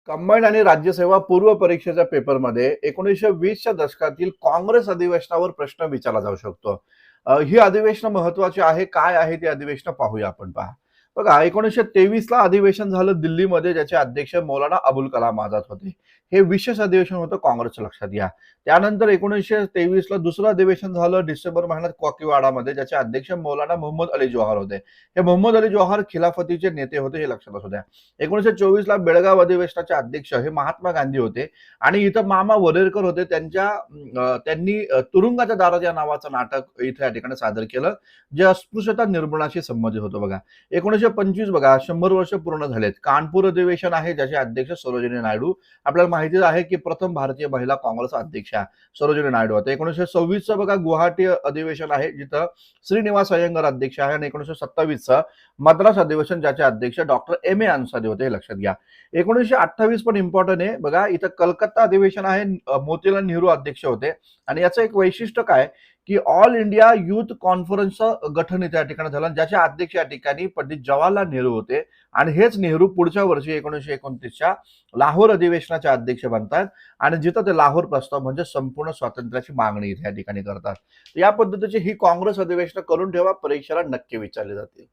Combined आणि राज्यसेवा पूर्व परीक्षेच्या पेपरमध्ये 1920च्या दशकातील काँग्रेस अधिवेशनावर प्रश्न विचारला जाऊ शकतो. ही अधिवेशनं महत्वाची आहे. काय आहे ती अधिवेशनं पाहूया आपण पहा. बघा 1923ला अधिवेशन झालं दिल्लीमध्ये, ज्याचे अध्यक्ष मौलाना अबुल कलाम आझाद होते. हे विशेष अधिवेशन होतं काँग्रेसचं, लक्षात घ्या. त्यानंतर 1923ला दुसरं अधिवेशन झालं डिसेंबर महिन्यात कोकीवाडामध्ये, ज्याचे अध्यक्ष मौलाना मोहम्मद अली जोहर होते. हे मोहम्मद अली जोहर खिलाफतीचे नेते होते, हे लक्षात असू द्या. 1924ला बेळगाव अधिवेशनाचे अध्यक्ष हे महात्मा गांधी होते आणि इथं मामा वरेरकर होते. त्यांनी तुरुंगाच्या दारात या नावाचं नाटक इथे या ठिकाणी सादर केलं, जे अस्पृश्यता निर्मूलनाशी संबंधित होतं. बघा 1925, बघा 100 वर्ष पूर्ण झालेत. कानपूर अधिवेशन आहे, ज्याचे अध्यक्ष सरोजिनी नायडू. आपल्याला माहिती आहे की प्रथम भारतीय महिला काँग्रेस अध्यक्षा सरोजिनी नायडू होते. 1926चं बघा गुवाहाटी अधिवेशन आहे, जिथं श्रीनिवास अय्यंगार अध्यक्ष आहे. आणि 1927चं मद्रास अधिवेशन, ज्याचे अध्यक्ष डॉक्टर एम ए अन्सारी होते, हे लक्षात घ्या. 1928 पण इम्पॉर्टंट आहे. बघा इथं कलकत्ता अधिवेशन आहे, मोतीलाल नेहरू अध्यक्ष होते. आणि याचं एक वैशिष्ट्य काय की ऑल इंडिया युथ कॉन्फरन्सचं गठन इथे या ठिकाणी झालं, ज्याचे अध्यक्ष या ठिकाणी पंडित जवाहरलाल नेहरू होते. आणि हेच नेहरू पुढच्या वर्षी 1929च्या लाहोर अधिवेशनाचे अध्यक्ष बनतात. आणि जिथं ते लाहोर प्रस्ताव म्हणजे संपूर्ण स्वातंत्र्याची मागणी इथे या ठिकाणी करतात. या पद्धतीची ही काँग्रेस अधिवेशन करून ठेवा, परीक्षेला नक्की विचारली जातील.